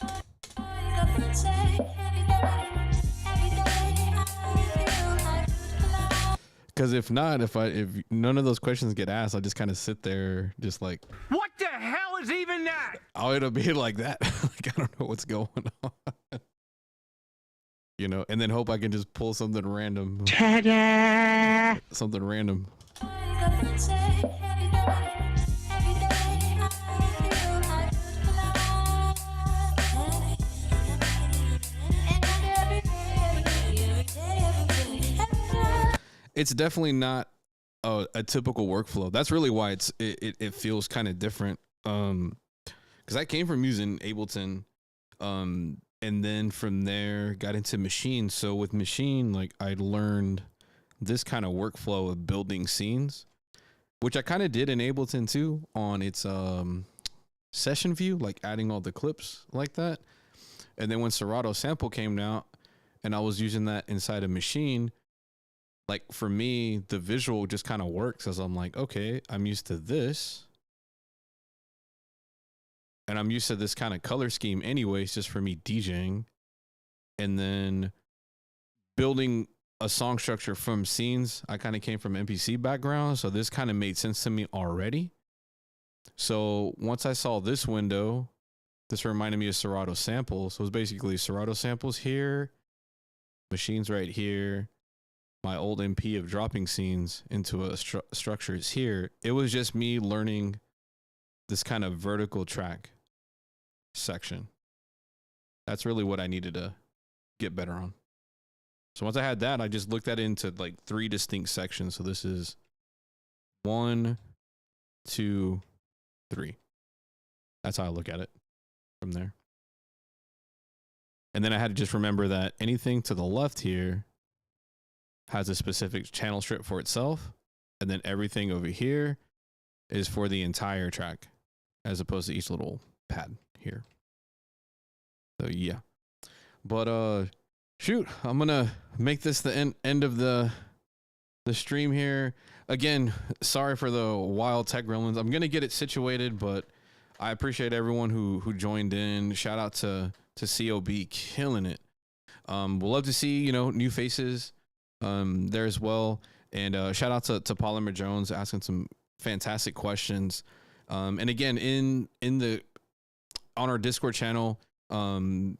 Because if not, if none of those questions get asked, I'll just kind of sit there just like, What the hell is even that? oh, it'll be like that. Like, I don't know what's going on. You know, and then hope I can just pull something random. Ta-da! Something random. It's definitely not a typical workflow. That's really why it feels kind of different. Because I came from using Ableton, and then from there got into Machine. So with Machine, like I learned this kind of workflow of building scenes, which I kind of did in Ableton too on its session view, like adding all the clips like that. And then when Serato Sample came out, and I was using that inside of Machine. Like for me, the visual just kind of works as I'm like, okay, I'm used to this. And I'm used to this kind of color scheme anyways, just for me DJing. And then building a song structure from scenes. I kind of came from MPC background, so this kind of made sense to me already. So once I saw this window, this reminded me of Serato Samples. So it was basically Serato Samples here, Machines right here. My old MP of dropping scenes into a structure is here. It was just me learning this kind of vertical track section. That's really what I needed to get better on. So once I had that, I just looked at it into like 3 distinct sections. So this is 1, 2, 3. That's how I look at it from there. And then I had to just remember that anything to the left here has a specific channel strip for itself, and then everything over here is for the entire track, as opposed to each little pad here. So yeah, but shoot, I'm gonna make this the end of the stream here. Again, sorry for the wild tech gremlins. I'm gonna get it situated, but I appreciate everyone who joined in. Shout out to COB, killing it. We'll love to see new faces there as well, and shout out to Polymer Jones asking some fantastic questions, and again on our Discord channel, the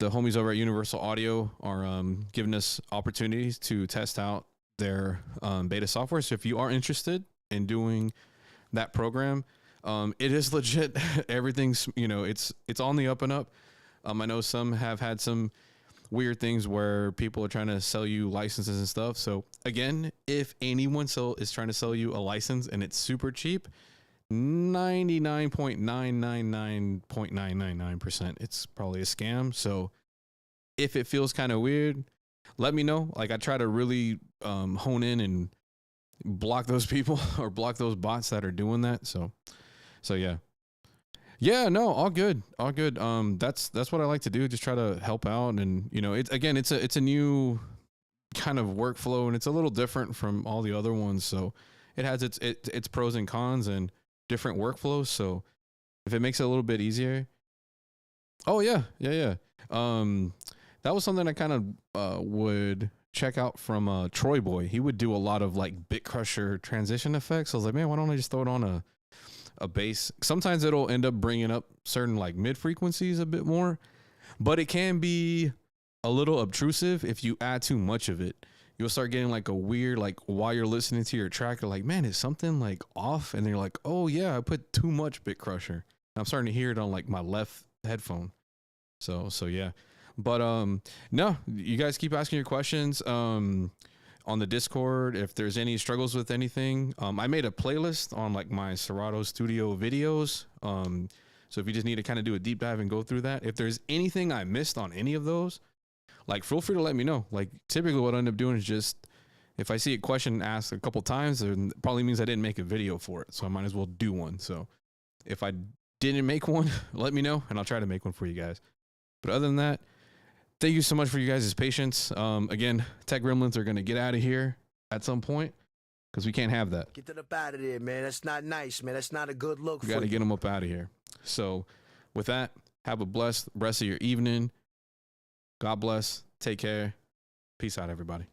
homies over at Universal Audio are giving us opportunities to test out their beta software. So if you are interested in doing that program, it is legit. Everything's it's on the up and up. I know some have had some weird things where people are trying to sell you licenses and stuff. So again, if anyone is trying to sell you a license and it's super cheap, 99.999.999%, it's probably a scam. So if it feels kind of weird, let me know. Like I try to really hone in and block those people or block those bots that are doing that. So yeah. Yeah, no, all good. That's what I like to do. Just try to help out, and it's a new kind of workflow, and it's a little different from all the other ones. So it has its pros and cons and different workflows. So if it makes it a little bit easier, oh yeah. That was something I kind of would check out from Troy Boy. He would do a lot of like Bit Crusher transition effects. I was like, man, why don't I just throw it on a bass? Sometimes it'll end up bringing up certain like mid frequencies a bit more, but it can be a little obtrusive if you add too much of it. You'll start getting like a weird, like while you're listening to your track, you're like, man, is something like off? And then you're like, oh yeah, I put too much Bit Crusher. And I'm starting to hear it on like my left headphone. So yeah, but no, you guys keep asking your questions on the Discord. If there's any struggles with anything, I made a playlist on like my Serato Studio videos. So if you just need to kind of do a deep dive and go through that, if there's anything I missed on any of those, like feel free to let me know. Like typically what I end up doing is just, if I see a question asked a couple times, it probably means I didn't make a video for it. So I might as well do one. So if I didn't make one, let me know and I'll try to make one for you guys. But other than that, thank you so much for you guys' patience. Again, Tech Gremlins are going to get out of here. at some point because we can't have that. Get that up out of there, man. That's not nice, man. That's not a good look We for got to you. get them up out of here. So with that, have a blessed rest of your evening. God bless. Take care. Peace out, everybody.